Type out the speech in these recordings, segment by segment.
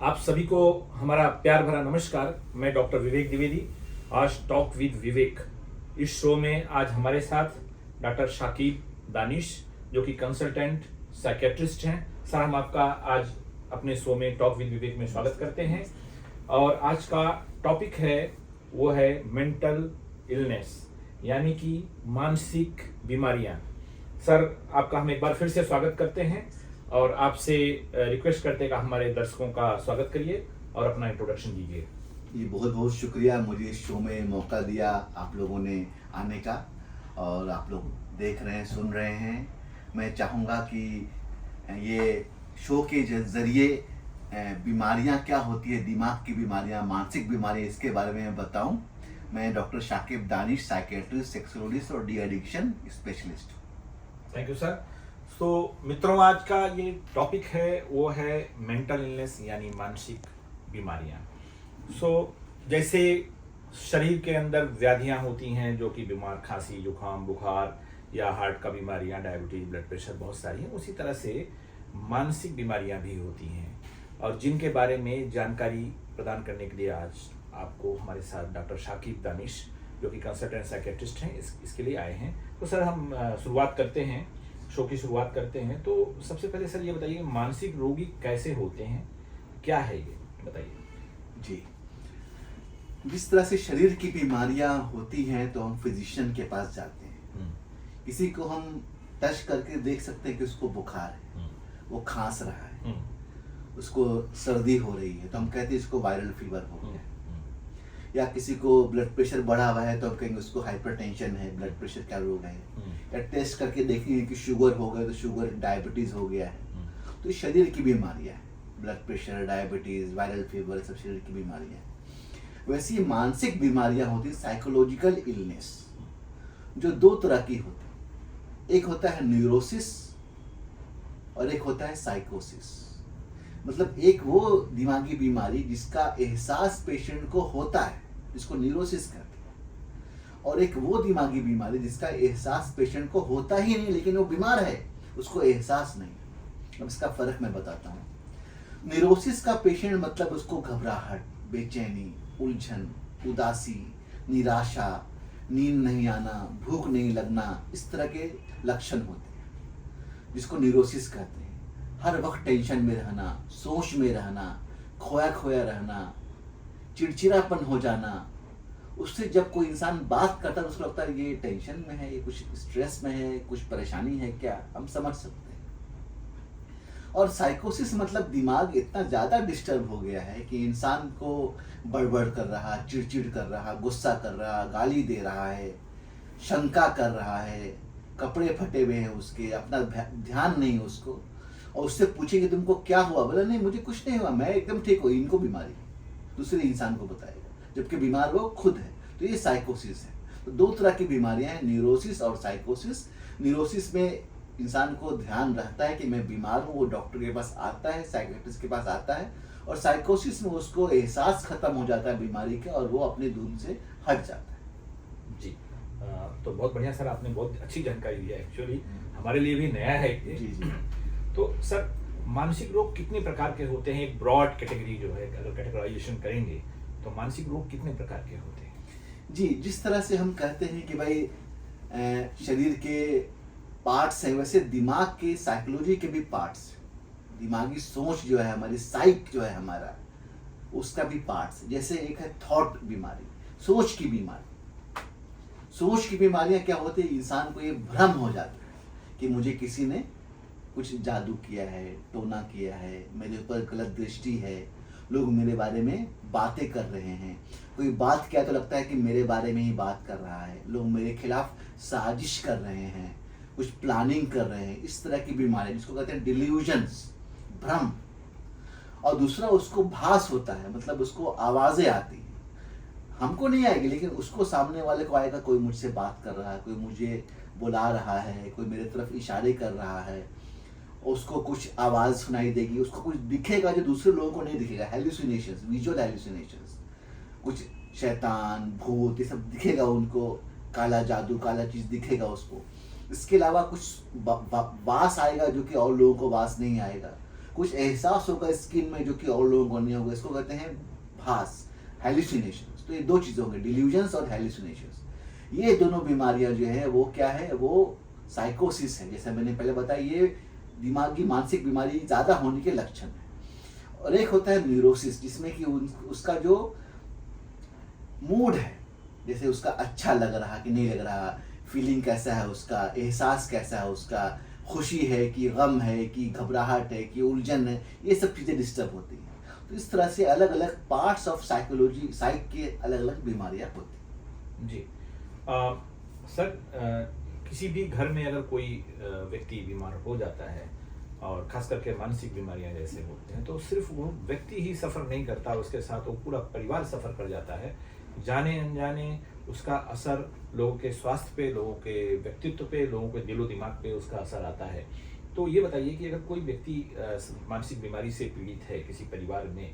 आप सभी को हमारा प्यार भरा नमस्कार। मैं डॉक्टर विवेक द्विवेदी, आज टॉक विद विवेक इस शो में आज हमारे साथ डॉक्टर शाकिब दानिश जो कि कंसल्टेंट साइकेट्रिस्ट हैं। सर, हम आपका आज अपने शो में टॉक विद विवेक में स्वागत करते हैं और आज का टॉपिक है वो है मेंटल इलनेस यानी कि मानसिक बीमारियां। सर, आपका हम एक बार फिर से स्वागत करते हैं और आपसे रिक्वेस्ट करते हैं कि हमारे दर्शकों का स्वागत करिए और अपना इंट्रोडक्शन दीजिए। ये बहुत बहुत शुक्रिया मुझे इस शो में मौका दिया आप लोगों ने आने का, और आप लोग देख रहे हैं, सुन रहे हैं। मैं चाहूँगा कि ये शो के ज़रिए बीमारियां क्या होती है, दिमाग की बीमारियां, मानसिक बीमारियां, इसके बारे में बताऊं। मैं doctor Shakib Danish, psychiatrist, sexologist और de addiction specialist. Thank you sir. तो मित्रों, आज का ये टॉपिक है वो है मेंटल इलनेस यानी मानसिक बीमारियां। जैसे शरीर के अंदर व्याधियां होती हैं जो कि बीमार, खांसी, जुकाम, बुखार या हार्ट का बीमारियां, डायबिटीज, ब्लड प्रेशर बहुत सारी हैं, उसी तरह से मानसिक बीमारियां भी होती हैं और जिनके बारे में जानकारी प्रदान करने के लिए आज आपको हमारे साथ डॉक्टर शाकिब दानिश जो कि कंसल्टेंट साइकेट्रिस्ट हैं इसके लिए आए हैं। तो सर, हम शुरुआत करते हैं, शो की शुरुआत करते हैं। तो सबसे पहले सर ये बताइए, मानसिक रोगी कैसे होते हैं, क्या है ये बताइए। जी, जिस तरह से शरीर की बीमारियां होती हैं तो हम फिजिशियन के पास जाते हैं। किसी को हम टच करके देख सकते हैं कि उसको बुखार है, वो खांस रहा है, उसको सर्दी हो रही है तो हम कहते हैं इसको वायरल फीवर हो गया। या किसी को ब्लड प्रेशर बढ़ा हुआ है तो हम कहेंगे उसको हाइपरटेंशन है, ब्लड प्रेशर का रोग है। या टेस्ट करके देखेंगे कि शुगर हो गया तो शुगर, डायबिटीज हो गया है। तो ये शरीर की बीमारियां हैं, blood pressure, diabetes, viral fever, सब शरीर की बीमारियां हैं। वैसी मानसिक बीमारियां होती हैं, साइकोलॉजिकल इलनेस, जो दो तरह की होती है। एक होता है न्यूरोसिस और एक होता है साइकोसिस। मतलब एक वो दिमागी बीमारी जिसका एहसास पेशेंट को होता है, जिसको न्यूरोसिस कहते हैं, और एक वो दिमागी बीमारी जिसका एहसास पेशेंट को होता ही नहीं लेकिन वो बीमार है, उसको एहसास नहीं। अब इसका फर्क मैं बताता हूँ। न्यूरोसिस का पेशेंट मतलब उसको घबराहट, बेचैनी, उलझन, उदासी, निराशा, नींद नहीं आना, भूख नहीं लगना, इस तरह के लक्षण होते हैं, जिसको न्यूरोसिस कहते हैं। हर वक्त टेंशन में रहना, सोच में रहना, खोया खोया रहना, चिड़चिड़ापन हो जाना। उससे जब कोई इंसान बात करता है उसको लगता है ये टेंशन में है, ये कुछ स्ट्रेस में है, कुछ परेशानी है क्या, हम समझ सकते हैं। और साइकोसिस मतलब दिमाग इतना ज़्यादा डिस्टर्ब हो गया है कि इंसान को बड़बड़ कर रहा, चिड़चिड़ कर रहा, गुस्सा कर रहा, गाली दे रहा है, शंका कर रहा है, कपड़े फटे हुए हैं उसके, अपना ध्यान नहीं उसको। और उससे पूछेंगे तुमको क्या हुआ, बोला नहीं मुझे कुछ नहीं हुआ, मैं एकदम ठीक हूँ, इनको बीमारी है, दूसरे इंसान को बताएगा, जबकि बीमार वो खुद है। तो ये साइकोसिस है। तो दो तरह की बीमारियां हैं, न्यूरोसिस और साइकोसिस। न्यूरोसिस में इंसान को ध्यान रहता है कि मैं बीमार हूँ, वो डॉक्टर के पास आता है, साइकेट्रिस्ट के पास आता है। और साइकोसिस में उसको एहसास खत्म हो जाता है बीमारी का और वो अपने धुन से हट जाता है। जी, तो बहुत बढ़िया सर, आपने बहुत अच्छी जानकारी दी है। एक्चुअली हमारे लिए भी नया है ये। जी जी। तो सर, मानसिक रोग कितने प्रकार के होते हैं? एक ब्रॉड कैटेगरी जो है, अगर कैटेगराइजेशन करेंगे तो मानसिक रोग कितने प्रकार के होते हैं? जी, जिस तरह से हम कहते हैं कि भाई शरीर के पार्ट्स हैं, वैसे दिमाग के, साइकोलॉजी के भी पार्ट्स, दिमागी सोच जो है हमारी, साइक जो है हमारा, उसका भी पार्ट्स। जैसे एक है थॉट बीमारी, सोच की बीमारी। सोच की बीमारियां क्या होती है, इंसान को ये भ्रम हो जाता है कि मुझे किसी ने कुछ जादू किया है, टोना किया है, मेरे ऊपर गलत दृष्टि है, लोग मेरे बारे में बातें कर रहे हैं। कोई बात किया तो लगता है कि मेरे बारे में ही बात कर रहा है, लोग मेरे खिलाफ साजिश कर रहे हैं, कुछ प्लानिंग कर रहे हैं। इस तरह की बीमारी जिसको कहते हैं डिल्यूजन्स, भ्रम। और दूसरा उसको भास होता है, मतलब उसको आवाज़ें आती हैं, हमको नहीं आएगी लेकिन उसको, सामने वाले को आएगा, कोई मुझसे बात कर रहा है, कोई मुझे बुला रहा है, कोई मेरे तरफ इशारे कर रहा है, उसको कुछ आवाज़ सुनाई देगी, उसको कुछ दिखेगा जो दूसरे लोगों को नहीं दिखेगा। हेलुसिनेशंस, विजुअल हेलुसिनेशंस, कुछ शैतान, भूत, ये सब दिखेगा उनको, काला जादू, काला चीज़ दिखेगा उसको। इसके अलावा कुछ वास आएगा जो कि और लोगों को वास नहीं आएगा। कुछ एहसास होगा स्किन में जो कि और लोगों को नहीं होगा, इसको कहते हैं भास, हेलुसिनेशंस। तो ये दो चीज़ें होंगी, डिल्यूजन्स और हेलुसिनेशंस। ये दोनों बीमारियां जो है वो क्या है, वो साइकोसिस है, जैसे मैंने पहले बताया, ये दिमागी मानसिक बीमारी ज़्यादा होने के लक्षण है। और एक होता है न्यूरोसिस, जिसमें कि उसका जो मूड है, जैसे उसका अच्छा लग रहा कि नहीं लग रहा, फीलिंग कैसा है उसका, एहसास कैसा है उसका, खुशी है कि गम है कि घबराहट है कि उलझन है, ये सब चीज़ें डिस्टर्ब होती हैं। तो इस तरह से अलग अलग पार्ट्स ऑफ साइकोलॉजी, साइक के अलग अलग बीमारियां होती हैं। जी सर, किसी भी घर में अगर कोई व्यक्ति बीमार हो जाता है, और खास करके मानसिक बीमारियां जैसे होते हैं, तो सिर्फ वो व्यक्ति ही सफ़र नहीं करता, उसके साथ वो पूरा परिवार सफ़र कर जाता है। जाने अनजाने उसका असर लोगों के स्वास्थ्य पे, लोगों के व्यक्तित्व पे, लोगों के दिलो दिमाग पे उसका असर आता है। तो ये बताइए कि अगर कोई व्यक्ति मानसिक बीमारी से पीड़ित है किसी परिवार में,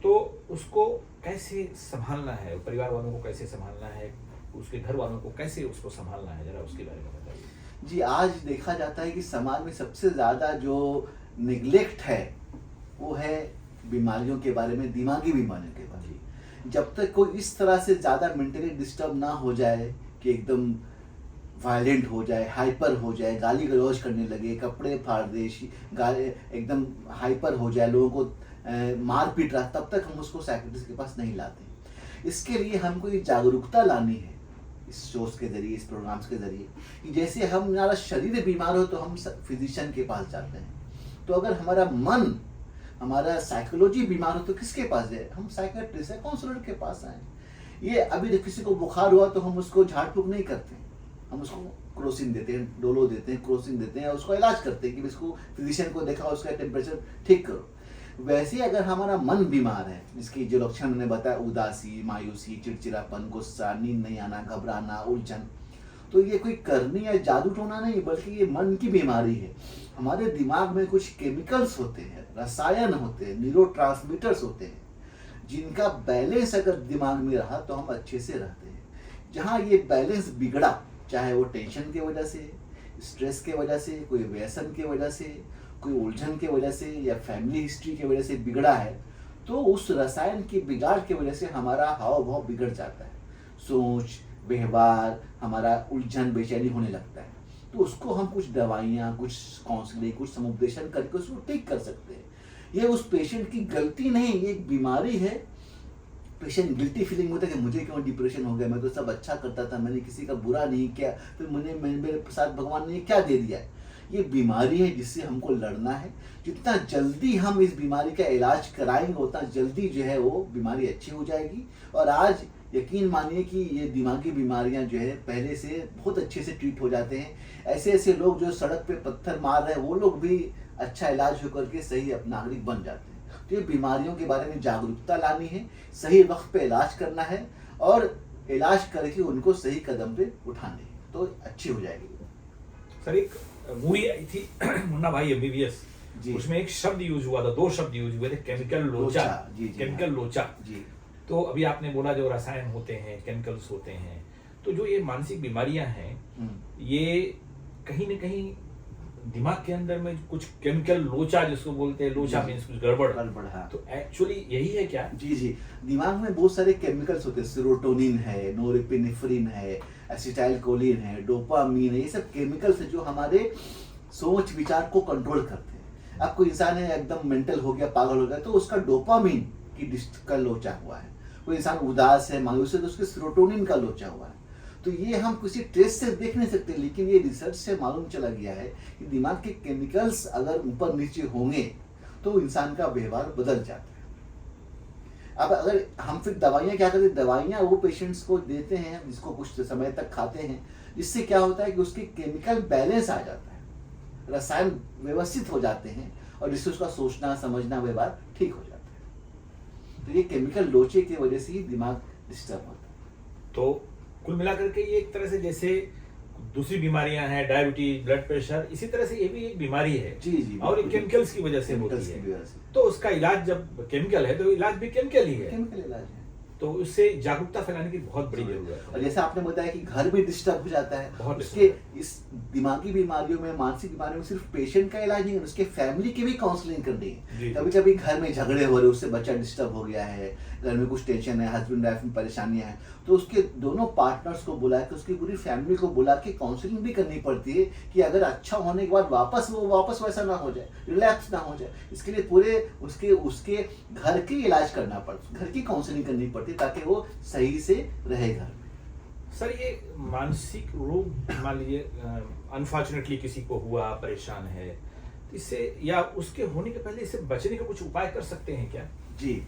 तो उसको कैसे संभालना है, परिवार वालों को कैसे संभालना है, उसके घर वालों को कैसे उसको संभालना है, जरा उसके बारे में बताइए। जी, आज देखा जाता है कि समाज में सबसे ज़्यादा जो निगलेक्ट है वो है बीमारियों के बारे में, दिमागी बीमारियों के बारे में। जब तक कोई इस तरह से ज़्यादा मेंटली डिस्टर्ब ना हो जाए कि एकदम वायलेंट हो जाए, हाइपर हो जाए, गाली गलौज करने लगे, कपड़े फाड़ दे, एकदम हाइपर हो जाए, लोगों को मार पीट रहा, तब तक हम उसको साइकियाट्रिस्ट के पास नहीं लाते। इसके लिए हमको ये जागरूकता लानी है इस शोज के जरिए, इस प्रोग्राम्स के जरिए, कि जैसे हमारा शरीर बीमार हो तो हम फिजिशियन के पास जाते हैं, तो अगर हमारा मन, हमारा साइकोलॉजी बीमार हो तो किसके पास जाए, हम साइकियाट्रिस्ट है, काउंसलर के पास आए। ये अभी किसी को बुखार हुआ तो हम उसको झाड़ फूक नहीं करते, हम उसको क्रोसिन देते हैं, डोलो देते हैं, क्रोसिन देते हैं, उसको इलाज करते हैं कि इसको फिजिशियन को देखा, उसका टेम्परेचर ठीक करो। वैसे ही अगर हमारा मन बीमार है, जिसकी जो लक्षण मैंने बताया, उदासी, मायूसी, चिड़चिड़ापन, गुस्सा, नींद नहीं आना, घबराना, उलझन, तो ये कोई करनी या जादू टोना नहीं, बल्कि ये मन की बीमारी है। हमारे दिमाग में कुछ केमिकल्स होते हैं, रसायन होते हैं, न्यूरोट्रांसमीटर्स होते हैं, जिनका बैलेंस अगर दिमाग में रहा तो हम अच्छे से रहते हैं। जहाँ ये बैलेंस बिगड़ा, चाहे वो टेंशन की वजह से, स्ट्रेस के वजह से, कोई व्यसन की वजह से, कोई उलझन की वजह से, या फैमिली हिस्ट्री की वजह से बिगड़ा है, तो उस रसायन की बिगाड़ की वजह से हमारा हाव भाव बिगड़ जाता है, सोच, व्यवहार, हमारा उलझन, बेचैनी होने लगता है। तो उसको हम कुछ दवाइयाँ, कुछ काउंसलिंग, कुछ समुपदेशन करके उसको ठीक कर सकते हैं। ये उस पेशेंट की गलती नहीं, ये एक बीमारी है। पेशेंट गिल्टी फीलिंग होता है कि मुझे क्यों डिप्रेशन हो गया, मैं तो सब अच्छा करता था, मैंने किसी का बुरा नहीं किया, तो मेरे साथ भगवान ने क्या दे दिया। ये बीमारी है जिससे हमको लड़ना है। जितना जल्दी हम इस बीमारी का इलाज कराएंगे उतना जल्दी जो है वो बीमारी अच्छी हो जाएगी। और आज यकीन मानिए कि ये दिमागी बीमारियां जो है पहले से बहुत अच्छे से ट्रीट हो जाते हैं। ऐसे ऐसे लोग जो सड़क पे पत्थर मार रहे हैं वो लोग भी अच्छा इलाज होकर के सही नागरिक बन जाते हैं। तो ये बीमारियों के बारे में जागरूकता लानी है, सही वक्त पे इलाज करना है और इलाज करके उनको सही कदम पे उठाने हैं, तो अच्छी हो जाएगी। सर, एक मूवी आई थी मुन्ना भाई MBBS, उसमें एक शब्द यूज हुआ था, 2 शब्द यूज हुए थे, केमिकल लोचा। केमिकल लोचा जी। तो अभी आपने बोला जो रसायन होते हैं, केमिकल्स होते हैं, तो जो ये मानसिक बीमारियां हैं, ये कहीं ना कहीं दिमाग के अंदर में कुछ केमिकल लोचा, जिसको बोलते हैं, लोचा मीन्स कुछ गड़बड़। हाँ। तो एक्चुअली यही है क्या? जी, दिमाग में बहुत सारे केमिकल्स होते हैं, सेरोटोनिन है, नोरेपिनेफ्रिन है, एसिटाइलकोलिन है, डोपामीन है, ये सब केमिकल्स है जो हमारे सोच विचार को कंट्रोल करते हैं। अब कोई इंसान है एकदम मेंटल हो गया, पागल हो गया, तो उसका डोपामीन का लोचा हुआ है। कोई इंसान उदास है, मायूस है, तो उसके सेरोटोनिन का लोचा हुआ है। तो ये हम किसी टेस्ट से देख नहीं सकते, लेकिन ये रिसर्च से मालूम चला गया है कि दिमाग के केमिकल्स अगर ऊपर नीचे होंगे तो इंसान का व्यवहार बदल जाता है। अब अगर हम फिर दवाइयाँ क्या करते हैं, दवाइयाँ वो पेशेंट्स को देते हैं जिसको कुछ समय तक खाते हैं, जिससे क्या होता है कि उसकी केमिकल बैलेंस आ जाता है, रसायन व्यवस्थित हो जाते हैं और जिससे उसका सोचना, समझना, व्यवहार ठीक हो जाता है। तो ये केमिकल लोचे की वजह से ही दिमाग डिस्टर्ब होता है। तो कुल मिलाकर के ये एक तरह से जैसे दूसरी बीमारियां हैं, डायबिटीज, ब्लड प्रेशर, इसी तरह से ये भी एक बीमारी है। जी, और ये केमिकल्स की वजह से होती है। तो उसका इलाज जब केमिकल है तो इलाज भी केमिकल ही है। केमिकल इलाज है। तो उससे जागरूकता फैलाने की बहुत बड़ी जरूरत है। और जैसे आपने बताया कि घर भी डिस्टर्ब हो जाता है, बहुत उसके इस दिमागी बीमारियों में, मानसिक बीमारियों में सिर्फ पेशेंट का इलाज नहीं है, उसके फैमिली की भी काउंसलिंग करनी जी। है। कभी कभी घर में झगड़े हो रहे, उससे बच्चा डिस्टर्ब हो गया है, घर में कुछ टेंशन है, हस्बैंड वाइफ में परेशानियां हैं, तो उसके दोनों पार्टनर्स को बुला के, उसकी पूरी फैमिली को बुला के काउंसलिंग भी करनी पड़ती है कि अगर अच्छा होने के बाद वापस वैसा ना हो जाए, रिलैक्स ना हो जाए। इसके लिए पूरे उसके उसके घर के इलाज करना पड़ता, घर की काउंसलिंग करनी पड़ती है ताकि वो सही से रहे घर में। सर, ये मानसिक रोग मान लीजिए अनफॉर्चुनेटली किसी को हुआ, परेशान है, तो इससे या उसके होने के पहले इससे बचने का कुछ उपाय कर सकते हैं क्या? जी,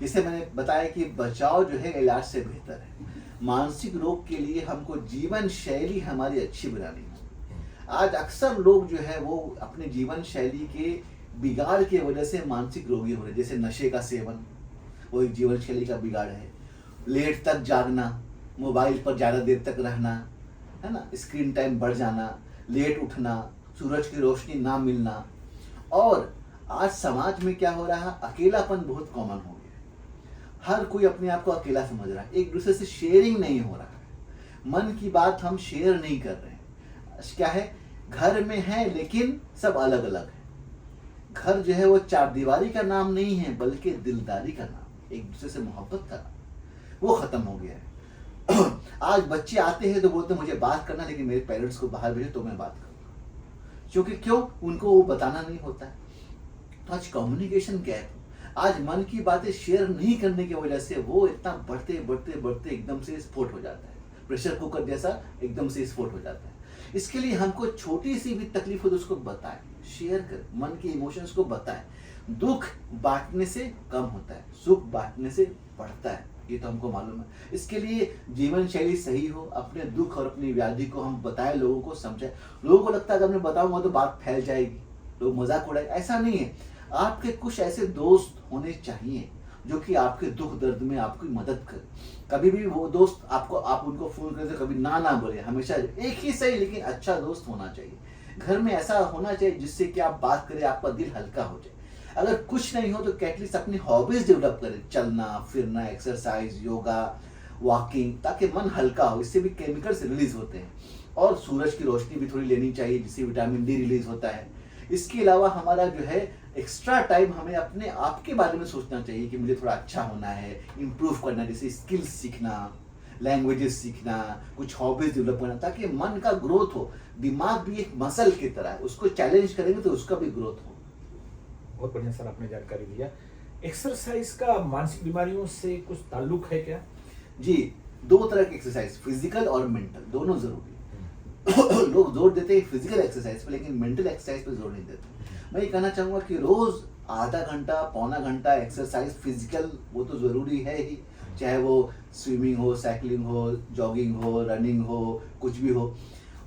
जैसे मैंने बताया कि बचाव जो है इलाज से बेहतर है। मानसिक रोग के लिए हमको जीवन शैली हमारी अच्छी बनानी होगी। आज अक्सर लोग जो है वो अपने जीवन शैली के बिगाड़ की वजह से मानसिक रोगी हो रहे हैं। जैसे नशे का सेवन, वो एक जीवन शैली का बिगाड़ है। लेट तक जागना, मोबाइल पर ज़्यादा देर तक रहना, है ना, स्क्रीन टाइम बढ़ जाना, लेट उठना, सूरज की रोशनी ना मिलना। और आज समाज में क्या हो रहा है, अकेलापन बहुत कॉमन हो गया है। हर कोई अपने आप को अकेला समझ रहा है, एक दूसरे से शेयरिंग नहीं हो रहा है, मन की बात हम शेयर नहीं कर रहे हैं। क्या है, घर में है लेकिन सब अलग अलग है। घर जो है वो चार दीवारी का नाम नहीं है, बल्कि दिलदारी का नाम, एक दूसरे से मोहब्बत का नाम, वो खत्म हो गया है। आज बच्चे आते हैं तो बोलते हैं मुझे बात करना, लेकिन मेरे पेरेंट्स को बाहर भेजो तो मैं बात करूँगा, क्योंकि क्यों, उनको वो बताना नहीं होता है। तो आज कम्युनिकेशन गैप, आज मन की बातें शेयर नहीं करने की वजह से वो इतना बढ़ते बढ़ते बढ़ते एकदम से स्फोट हो जाता है, प्रेशर कुकर जैसा एकदम से स्फोट हो जाता है। इसके लिए हमको छोटी सी भी तकलीफ हो तो उसको बताएं, शेयर कर, मन के इमोशंस को बताएं। दुख बांटने से कम होता है, सुख बांटने से बढ़ता है, ये तो हमको मालूम है। इसके लिए जीवन शैली सही हो, अपने दुख और अपनी व्याधि को हम बताएं, लोगों को समझाएं। लोगों को लगता है अगर मैं बताऊंगा तो बात फैल जाएगी, लोग मजाक उड़ाए, ऐसा नहीं है। आपके कुछ ऐसे दोस्त होने चाहिए जो कि आपके दुख दर्द में आपकी मदद करे। कभी भी वो दोस्त आपको, आप उनको फोन करें तो कभी ना ना बोले, हमेशा एक ही सही लेकिन अच्छा दोस्त होना चाहिए। घर में ऐसा होना चाहिए जिससे कि आप बात करें, आपका दिल हल्का हो जाए। अगर कुछ नहीं हो तो एटलीस्ट अपनी हॉबीज डेवलप करें, चलना फिरना, एक्सरसाइज, योगा, वॉकिंग, ताकि मन हल्का हो। इससे भी केमिकल्स रिलीज होते हैं। और सूरज की रोशनी भी थोड़ी लेनी चाहिए, जिससे विटामिन डी रिलीज होता है। इसके अलावा हमारा जो है एक्स्ट्रा टाइम हमें अपने आप के बारे में सोचना चाहिए कि मुझे थोड़ा अच्छा होना है, इम्प्रूव करना, जैसे स्किल्स सीखना, लैंग्वेजेस सीखना, कुछ हॉबीज डेवलप करना, ताकि मन का ग्रोथ हो। दिमाग भी एक मसल की तरह है, उसको चैलेंज करेंगे तो उसका भी ग्रोथ हो। बहुत बढ़िया सर, आपने जानकारी दिया। एक्सरसाइज का मानसिक बीमारियों से कुछ ताल्लुक है क्या? जी, दो तरह की एक्सरसाइज, फिजिकल और मेंटल, दोनों जरूरी है। लोग जोर देते हैं फिजिकल एक्सरसाइज पे, लेकिन मेंटल एक्सरसाइज पे जोर नहीं देते। मैं ये कहना चाहूंगा कि रोज आधा घंटा पौना घंटा एक्सरसाइज फिजिकल वो तो जरूरी है ही, चाहे वो स्विमिंग हो, साइकिलिंग हो, जॉगिंग हो, रनिंग हो, कुछ भी हो।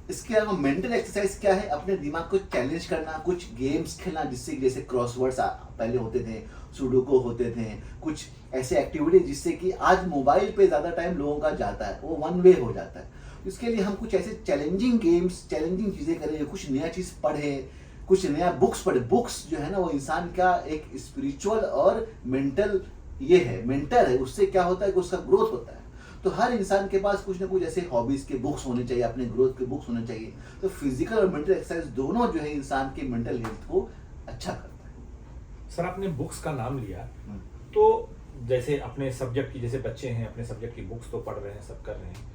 इसके अलावा मेंटल एक्सरसाइज क्या है, अपने दिमाग को चैलेंज करना, कुछ गेम्स खेलना, जिससे जैसे क्रॉसवर्ड्स पहले होते थे, सुडोको होते थे, कुछ ऐसे एक्टिविटी जिससे कि आज मोबाइल पे ज़्यादा टाइम लोगों का जाता है, वो वन वे हो जाता है। इसके लिए हम कुछ ऐसे चैलेंजिंग गेम्स, चैलेंजिंग चीज़ें करें, कुछ नया चीज़ पढ़ें, कुछ नया बुक्स पढ़े। बुक्स जो है ना वो इंसान का एक स्पिरिचुअल और मेंटल ये है, मेंटर है। उससे क्या होता है कि उसका ग्रोथ होता है। तो हर इंसान के पास कुछ ना कुछ ऐसे हॉबीज के बुक्स होने चाहिए, अपने ग्रोथ के बुक्स होने चाहिए। तो फिजिकल और मेंटल एक्सरसाइज दोनों जो है इंसान के मेंटल हेल्थ को अच्छा करता है। सर, आपने बुक्स का नाम लिया, तो जैसे अपने सब्जेक्ट की, जैसे बच्चे हैं अपने सब्जेक्ट की बुक्स तो पढ़ रहे हैं, सब कर रहे हैं,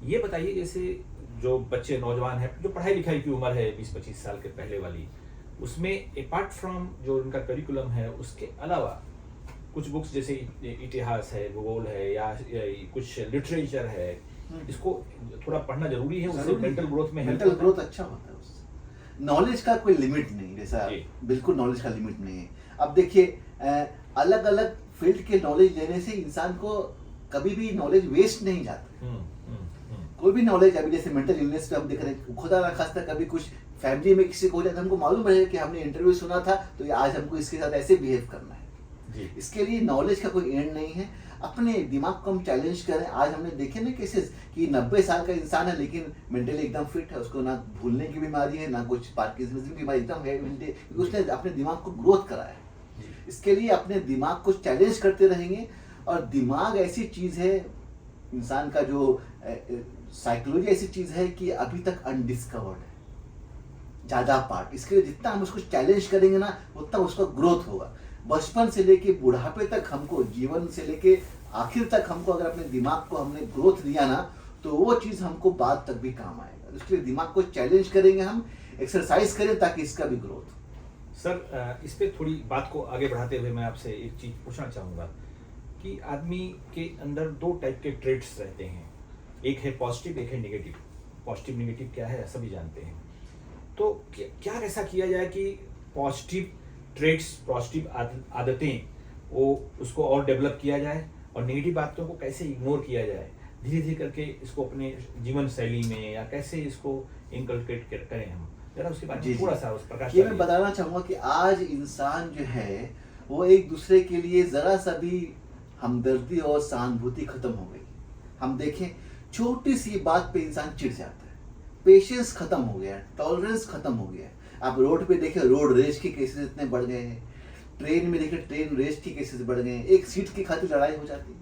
ये बताइए जैसे जो बच्चे नौजवान हैं, जो पढ़ाई लिखाई की उम्र है 20-25 साल के पहले वाली, उसमें अपार्ट फ्रॉम जो उनका करिकुलम है उसके अलावा कुछ बुक्स जैसे इतिहास है, भूगोल है, या कुछ लिटरेचर है, इसको थोड़ा पढ़ना जरूरी है, उससे मेंटल ग्रोथ में मेंटल ग्रोथ अच्छा होता है उससे। नॉलेज का कोई लिमिट नहीं, जैसा बिल्कुल नॉलेज का लिमिट नहीं है। अब देखिए अलग अलग फील्ड के नॉलेज लेने से इंसान को कभी भी नॉलेज वेस्ट नहीं जाता। कोई भी नॉलेज, अभी जैसे मेंटल इलनेस पे हम देख रहे हैं, खुदा ना खास्ता कभी कुछ फैमिली में किसी को हो जाता है, हमको मालूम है कि हमने इंटरव्यू सुना था तो आज हमको इसके साथ ऐसे बिहेव करना है। इसके लिए नॉलेज का कोई एंड नहीं है। अपने दिमाग को हम चैलेंज करें। आज हमने देखे ना केसेस कि 90 साल का इंसान है लेकिन मेंटली एकदम फिट है, उसको ना भूलने की बीमारी है, ना कुछ पार्किंसंस की बीमारी, एकदम है, क्योंकि उसने अपने दिमाग को ग्रोथ कराया है। इसके लिए अपने दिमाग को चैलेंज करते रहेंगे और दिमाग ऐसी चीज है, इंसान का जो साइकोलॉजी ऐसी चीज है कि अभी तक अनडिस्कवर्ड है ज्यादा पार्ट। इसके लिए जितना हम उसको चैलेंज करेंगे ना, उतना उसका ग्रोथ होगा। बचपन से लेके बुढ़ापे तक हमको, जीवन से लेके आखिर तक हमको अगर अपने दिमाग को हमने ग्रोथ दिया ना, तो वो चीज हमको बाद तक भी काम आएगा। इसलिए दिमाग को चैलेंज करेंगे हम, एक्सरसाइज करें ताकि इसका भी ग्रोथ। सर इस पे थोड़ी बात को आगे बढ़ाते हुए मैं आपसे एक चीज पूछना चाहूँगा कि आदमी के अंदर दो टाइप के ट्रेड्स रहते हैं, एक है पॉजिटिव, एक है नेगेटिव। पॉजिटिव नेगेटिव क्या है सभी जानते हैं। तो क्या ऐसा किया जाए कि पॉजिटिव ट्रेड्स, पॉजिटिव आदतें वो उसको और डेवलप किया जाए, और नेगेटिव बातों को कैसे इग्नोर किया जाए, धीरे धीरे करके इसको अपने जीवन शैली में, या कैसे इसको इनकलकेट करें हम, जरा उसके बारे में थोड़ा सा उस प्रकाश। ये मैं बताना चाहूंगा कि आज इंसान जो है वो एक दूसरे के लिए जरा सा भी हमदर्दी और सहानुभूति खत्म हो गई। हम देखें, छोटी सी बात पे इंसान चिढ़ जाता है, पेशेंस खत्म हो गया है, टॉलरेंस खत्म हो गया है। आप रोड पे देखें, रोड रेस के केसेस इतने बढ़ गए हैं। ट्रेन में देखें, ट्रेन रेस के केसेस बढ़ गए हैं। एक सीट की खातिर लड़ाई हो जाती है,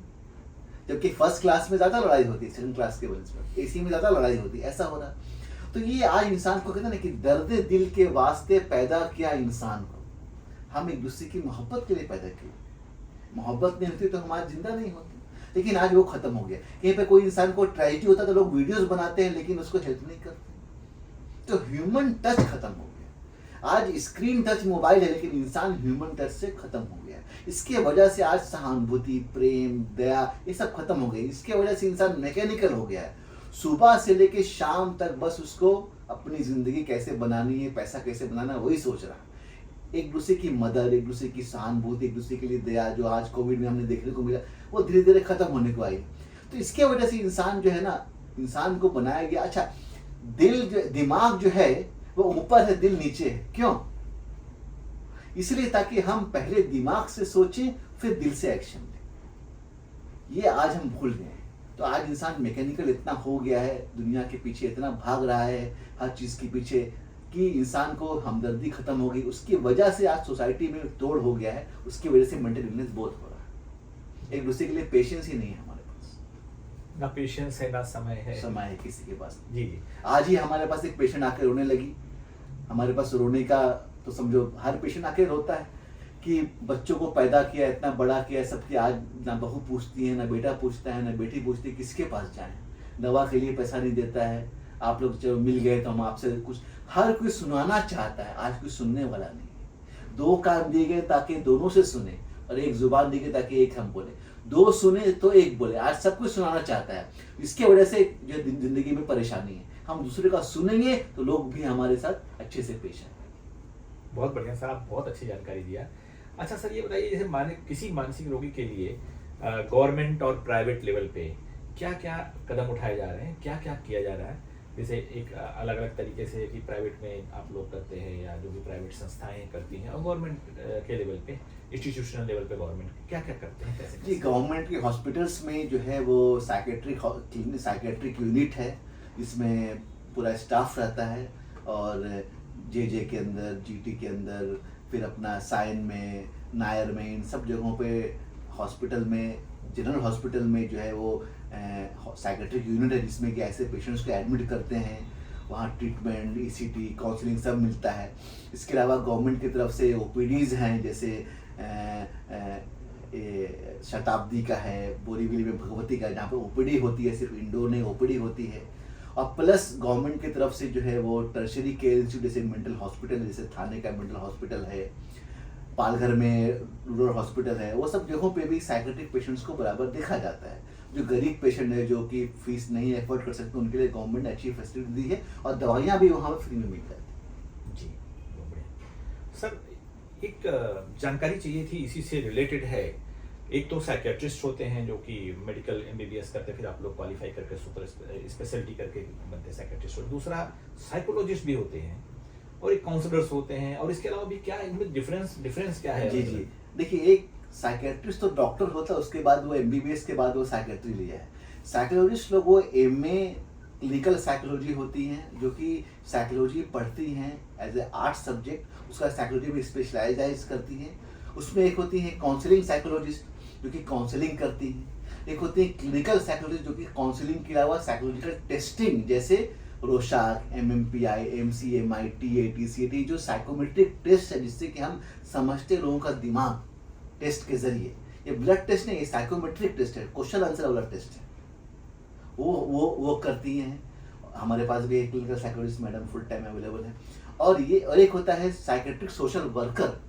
जबकि फर्स्ट क्लास में ज्यादा लड़ाई होती है, सेकंड क्लास के बनस्पत एसी में ज्यादा लड़ाई होती है, ऐसा हो रहा। तो ये आज इंसान को कहते हैं ना कि दर्द दिल के वास्ते पैदा किया इंसान को, हम एक दूसरे की मोहब्बत के लिए पैदा किए। मोहब्बत नहीं होती तो हमारा जिंदा नहीं होते। लेकिन आज वो खत्म हो गया। कहीं पे कोई इंसान को ट्रेजेडी होता है तो लोग वीडियोस बनाते हैं, लेकिन उसको हेल्प नहीं करते। तो ह्यूमन टच खत्म हो गया। आज स्क्रीन टच मोबाइल है, लेकिन इंसान ह्यूमन टच से खत्म हो गया। इसके वजह से आज सहानुभूति, प्रेम, दया, ये सब खत्म हो गई। इसके वजह से इंसान मैकेनिकल हो गया है। सुबह से लेके शाम तक बस उसको अपनी जिंदगी कैसे बनानी है, पैसा कैसे बनाना है, वही सोच रहा है। एक दूसरे की मदद, एक दूसरे की सहानुभूति, एक दूसरे के लिए दया, जो आज कोविड में हमने देखने को मिला, वो धीरे धीरे खत्म होने को आई। तो इसके वजह से इंसान जो है ना, इंसान को बनाया गया। अच्छा, दिमाग जो है वो ऊपर है, दिल नीचे है। क्यों? इसलिए ताकि हम पहले दिमाग से सोचें, फिर दिल से एक्शन लें। ये आज हम भूल गए हैं। तो आज इंसान मैकेनिकल इतना हो गया है, दुनिया के पीछे इतना भाग रहा है, हर चीज के पीछे, कि इंसान को हमदर्दी खत्म हो गई। उसकी वजह से आज सोसाइटी में तोड़ हो गया है। उसकी वजह से मेंटल इलनेस बहुत हो रहा है। एक दूसरे के लिए पेशेंस ही नहीं है हमारे पास। ना पेशेंस है, ना समय है। समय है किसी के पास। जी जी। आज ही हमारे पास एक पेशेंट आके रोने लगी। हमारे पास रोने का तो समझो हर पेशेंट आके रोता है कि बच्चों को पैदा किया, इतना बड़ा किया, सबकी आज ना बहू पूछती है, ना बेटा पूछता है, ना बेटी पूछती है, किसके पास जाए। दवा के लिए पैसा नहीं देता है। आप लोग जब मिल गए तो हम आपसे कुछ, हर कोई सुनाना चाहता है। आज कोई सुनने वाला नहीं है। दो कान दिए गए ताकि दोनों से सुने, और एक जुबान दी गई ताकि एक हम बोले। दो सुने तो एक बोले। आज सब कुछ सुनाना चाहता है। इसके वजह से जो जिंदगी में परेशानी है। हम दूसरे का सुनेंगे तो लोग भी हमारे साथ अच्छे से पेश आएंगे। बहुत बढ़िया सर, आप बहुत अच्छी जानकारी दिया। अच्छा सर, ये बताइए, जैसे किसी मानसिक रोगी के लिए गवर्नमेंट और प्राइवेट लेवल पे क्या क्या कदम उठाए जा रहे हैं, क्या क्या किया जा रहा है? जैसे एक अलग अलग तरीके से कि प्राइवेट में आप लोग करते हैं, या जो भी प्राइवेट संस्थाएं करती हैं, और गवर्नमेंट के लेवल पे, इंस्टीट्यूशनल लेवल पे गवर्नमेंट क्या क्या करते हैं, कैसे? जी, गवर्नमेंट के हॉस्पिटल्स में जो है वो साइकेट्रिक यूनिट है। इसमें पूरा स्टाफ रहता है, और जे के अंदर, जीटी के अंदर, फिर अपना साइन में, नायर में, इन सब जगहों पे हॉस्पिटल में, जनरल हॉस्पिटल में जो है वो साइकेट्रिक यूनिट है, जिसमें कि ऐसे पेशेंट्स को एडमिट करते हैं। वहाँ ट्रीटमेंट, ईसीटी, काउंसलिंग सब मिलता है। इसके अलावा गवर्नमेंट की तरफ से ओपीडीज़ हैं, जैसे शताब्दी का है, बोरीवली में भगवती का, जहाँ पर ओपीडी होती है, सिर्फ इंडोर नहीं ओपीडी होती है। और प्लस गवर्नमेंट की तरफ से जो है वो टर्शरी केयर इंस्टीट्यूट, जैसे मेंटल हॉस्पिटल, जैसे थाने का मेंटल हॉस्पिटल है, पालघर में रूरल हॉस्पिटल है, वो सब जगहों पे भी साइकेट्रिक पेशेंट्स को बराबर देखा जाता है। जो गरीब पेशेंट है, जो कि फीस नहीं एफोर्ड कर सकते, उनके लिए गवर्नमेंट ने अच्छी फैसिलिटी दी है, और दवाइयाँ भी वहाँ पर फ्री में मिल जाती है। जी, बहुत बढ़िया सर। एक जानकारी चाहिए थी, इसी से रिलेटेड है। एक तो साइकेट्रिस्ट होते हैं जो कि मेडिकल एमबीबीएस करते, फिर आप लोग क्वालिफाई करके सुपर स्पेशलिटी करके बनते साइकेट्रिस्ट, और दूसरा साइकोलॉजिस्ट भी होते हैं, और एक काउंसलर्स होते हैं। और इसके अलावा भी क्या इनमें डिफरेंस क्या है? जी जी, देखिए, एक साइकेट्रिस्ट तो डॉक्टर होता है, उसके बाद वो एमबीबीएस के बाद वो साइकेट्री लिया है। साइकोलॉजिस्ट लोग वो एमए क्लिनिकल साइकोलॉजी होती हैं, जो कि साइकोलॉजी पढ़ती हैं एज ए आर्ट सब्जेक्ट, उसका साइकोलॉजी में स्पेशलाइज करती हैं। उसमें एक होती है काउंसलिंग साइकोलॉजिस्ट, जो कि काउंसलिंग करती हैं। एक होती है क्लिनिकल साइकोलॉजिस्ट जो कि काउंसलिंग के अलावा साइकोलॉजिकल टेस्टिंग जैसे रोशाक, MMPI, MCMI, TAT, CAT जो साइकोमेट्रिक टेस्ट है जिससे कि हम समझते लोगों का दिमाग टेस्ट के जरिए। ये ब्लड टेस्ट नहीं, ये साइकोमेट्रिक टेस्ट है, क्वेश्चन आंसर वाला टेस्ट है। वो करती हैं। हमारे पास भी एक clinical psychologist madam full time available है। और एक होता है साइकेट्रिक सोशल वर्कर,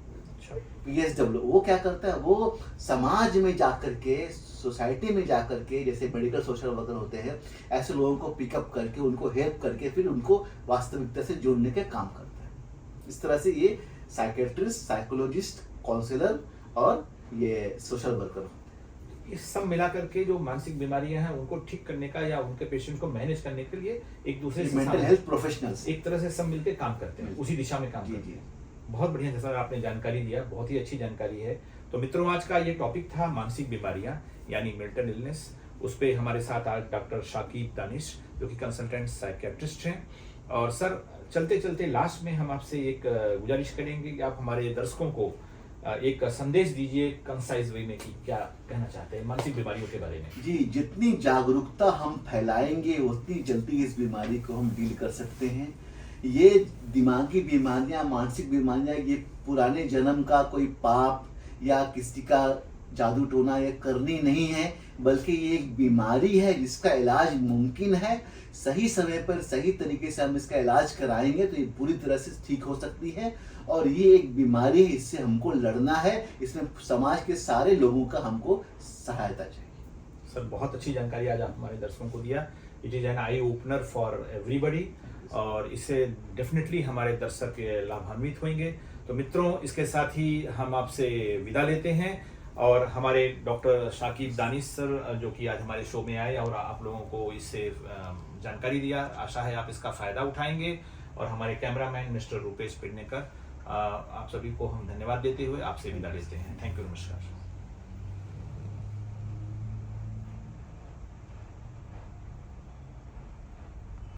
PSW। वो क्या करता है, वो समाज में जाकर के, सोसाइटी में जाकर के, जैसे मेडिकल सोशल वर्कर होते हैं, ऐसे लोगों को पिकअप करके उनको हेल्प करके फिर उनको वास्तविकता से जोड़ने के काम करता है। इस तरह से ये साइकेट्रिस्ट, साइकोलॉजिस्ट, काउंसलर और ये सोशल वर्कर। ये सब मिला करके जो मानसिक बीमारियां हैं उनको ठीक करने का या उनके पेशेंट को मैनेज करने के लिए एक दूसरे से मेंटल हेल्थ प्रोफेशनल्स एक तरह से सब मिलकर काम करते हैं, उसी दिशा में काम करते हैं। बहुत बढ़िया, जैसा आपने जानकारी दिया, बहुत ही अच्छी जानकारी है। तो मित्रों, आज का ये टॉपिक था मानसिक बीमारियां यानी मेंटल इलनेस। उस पर हमारे साथ आज डॉक्टर शाकिब दानिश जो कि कंसल्टेंट साइकियाट्रिस्ट हैं। और सर, चलते चलते लास्ट में हम आपसे एक गुजारिश करेंगे कि आप हमारे दर्शकों को एक संदेश दीजिए कंसाइज वे में कि क्या कहना चाहते हैं मानसिक बीमारियों के बारे में। जी, जितनी जागरूकता हम फैलाएंगे उतनी जल्दी इस बीमारी को हम डील कर सकते हैं। ये दिमागी बीमारियां, मानसिक बीमारियां, ये पुराने जन्म का कोई पाप या किसी का जादू टोना या करनी नहीं है, बल्कि ये एक बीमारी है जिसका इलाज मुमकिन है। सही समय पर सही तरीके से हम इसका इलाज कराएंगे तो ये पूरी तरह से ठीक हो सकती है। और ये एक बीमारी है, इससे हमको लड़ना है, इसमें समाज के सारे लोगों का हमको सहायता चाहिए। सर, बहुत अच्छी जानकारी आज आप हमारे दर्शकों को दिया। It is an eye opener for everybody और इससे डेफिनेटली हमारे दर्शक लाभान्वित होंगे। तो मित्रों, इसके साथ ही हम आपसे विदा लेते हैं और हमारे डॉक्टर शाकिब दानिश सर जो कि आज हमारे शो में आए और आप लोगों को इससे जानकारी दिया, आशा है आप इसका फ़ायदा उठाएंगे। और हमारे कैमरामैन मिस्टर रूपेश पेडनेकर, आप सभी को हम धन्यवाद देते हुए आपसे विदा लेते हैं। थैंक यू, नमस्कार।